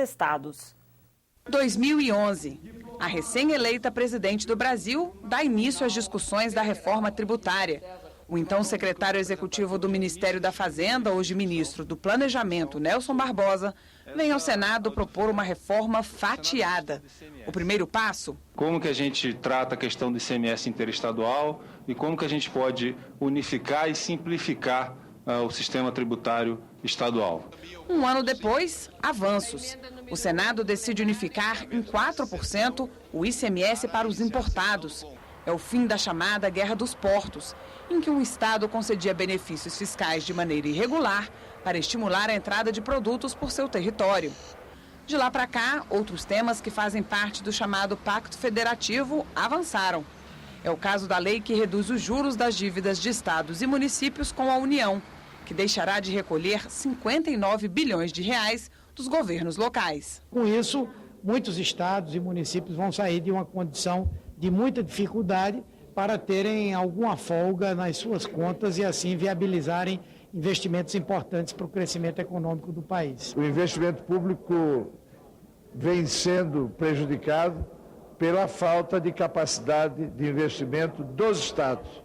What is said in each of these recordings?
estados. 2011. A recém-eleita presidente do Brasil dá início às discussões da reforma tributária. O então secretário executivo do Ministério da Fazenda, hoje ministro do Planejamento, Nelson Barbosa, vem ao Senado propor uma reforma fatiada. O primeiro passo? Como que a gente trata a questão do ICMS interestadual e como que a gente pode unificar e simplificar o sistema tributário estadual. Um ano depois, avanços. O Senado decide unificar em 4% o ICMS para os importados. É o fim da chamada Guerra dos Portos, em que um Estado concedia benefícios fiscais de maneira irregular para estimular a entrada de produtos por seu território. De lá para cá, outros temas que fazem parte do chamado Pacto Federativo avançaram. É o caso da lei que reduz os juros das dívidas de estados e municípios com a União, que deixará de recolher 59 bilhões de reais dos governos locais. Com isso, muitos estados e municípios vão sair de uma condição de muita dificuldade para terem alguma folga nas suas contas e assim viabilizarem investimentos importantes para o crescimento econômico do país. O investimento público vem sendo prejudicado pela falta de capacidade de investimento dos estados,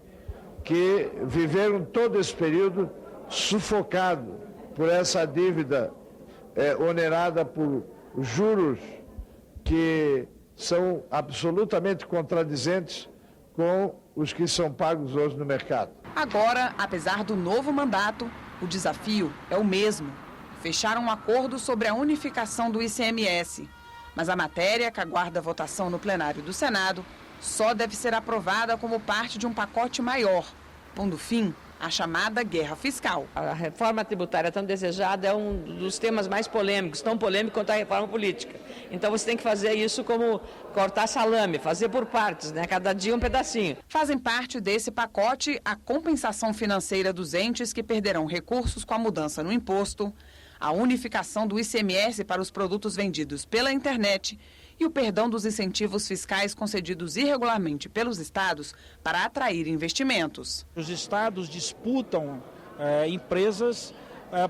que viveram todo esse período sufocado por essa dívida onerada por juros que são absolutamente contradizentes com os que são pagos hoje no mercado. Agora, apesar do novo mandato, o desafio é o mesmo: fechar um acordo sobre a unificação do ICMS. Mas a matéria, que aguarda votação no plenário do Senado, só deve ser aprovada como parte de um pacote maior, pondo fim à chamada guerra fiscal. A reforma tributária tão desejada é um dos temas mais polêmicos, tão polêmico quanto a reforma política. Então você tem que fazer isso como cortar salame, fazer por partes, né? Cada dia um pedacinho. Fazem parte desse pacote a compensação financeira dos entes que perderão recursos com a mudança no imposto, a unificação do ICMS para os produtos vendidos pela internet e o perdão dos incentivos fiscais concedidos irregularmente pelos estados para atrair investimentos. Os estados disputam empresas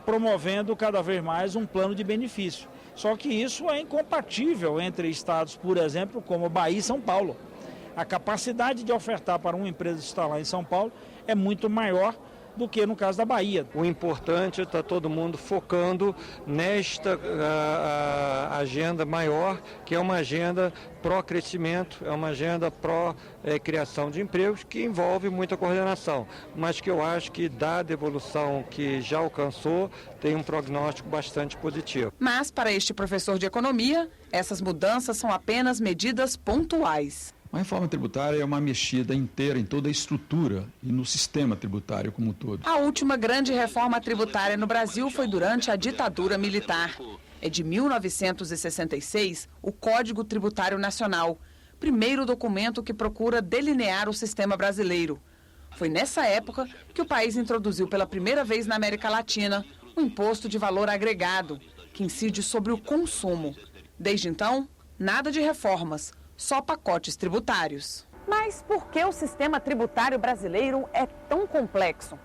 promovendo cada vez mais um plano de benefício. Só que isso é incompatível entre estados, por exemplo, como Bahia e São Paulo. A capacidade de ofertar para uma empresa instalar em São Paulo é muito maior do que no caso da Bahia. O importante é estar todo mundo focando nesta agenda maior, que é uma agenda pró-crescimento, é uma agenda pró-criação de empregos, que envolve muita coordenação, mas que eu acho que, dada a evolução que já alcançou, tem um prognóstico bastante positivo. Mas, para este professor de economia, essas mudanças são apenas medidas pontuais. A reforma tributária é uma mexida inteira em toda a estrutura e no sistema tributário como um todo. A última grande reforma tributária no Brasil foi durante a ditadura militar. É de 1966 o Código Tributário Nacional, primeiro documento que procura delinear o sistema brasileiro. Foi nessa época que o país introduziu pela primeira vez na América Latina o imposto de valor agregado, que incide sobre o consumo. Desde então, nada de reformas, só pacotes tributários. Mas por que o sistema tributário brasileiro é tão complexo?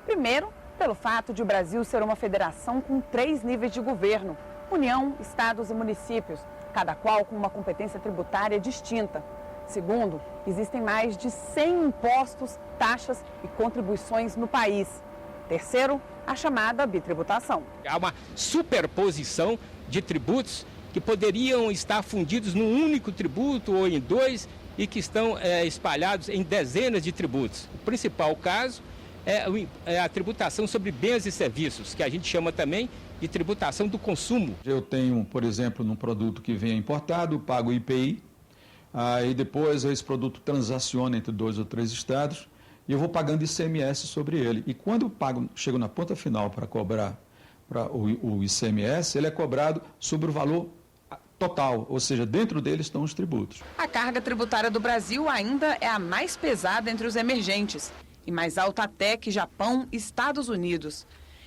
Primeiro, pelo fato de o Brasil ser uma federação com 3 níveis de governo: União, estados e municípios, cada qual com uma competência tributária distinta. Segundo, existem mais de 100 impostos, taxas e contribuições no país. Terceiro, a chamada bitributação. Há uma superposição de tributos que poderiam estar fundidos num único tributo ou em 2 e que estão espalhados em dezenas de tributos. O principal caso é a tributação sobre bens e serviços, que a gente chama também de tributação do consumo. Eu tenho, por exemplo, num produto que vem importado, pago IPI, aí depois esse produto transaciona entre 2 ou 3 estados e eu vou pagando ICMS sobre ele. E quando eu chego na ponta final para cobrar o ICMS, ele é cobrado sobre o valor total, ou seja, dentro dele estão os tributos. A carga tributária do Brasil ainda é a mais pesada entre os emergentes e mais alta até que Japão e Estados Unidos.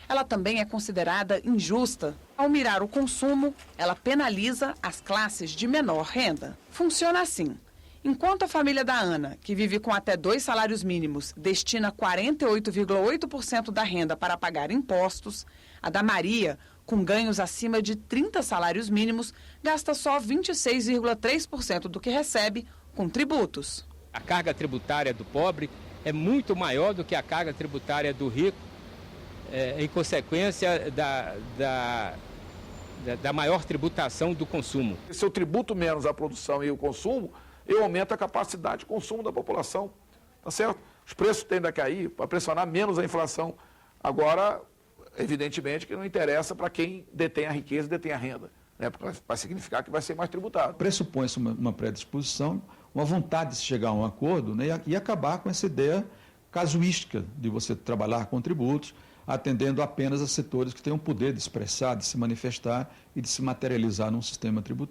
Ela também é considerada injusta. Ao mirar o consumo, ela penaliza as classes de menor renda. Funciona assim: enquanto a família da Ana, que vive com até 2 salários mínimos, destina 48,8% da renda para pagar impostos, a da Maria, com ganhos acima de 30 salários mínimos, gasta só 26,3% do que recebe com tributos. A carga tributária do pobre é muito maior do que a carga tributária do rico, em consequência da maior tributação do consumo. Se eu tributo menos a produção e o consumo, eu aumento a capacidade de consumo da população, tá certo? Os preços tendem a cair para pressionar menos a inflação. Agora, evidentemente que não interessa para quem detém a riqueza e detém a renda, né? Porque vai significar que vai ser mais tributado. Pressupõe-se uma predisposição, uma vontade de se chegar a um acordo, né, e acabar com essa ideia casuística de você trabalhar com tributos, atendendo apenas a setores que têm o poder de expressar, de se manifestar e de se materializar num sistema tributário.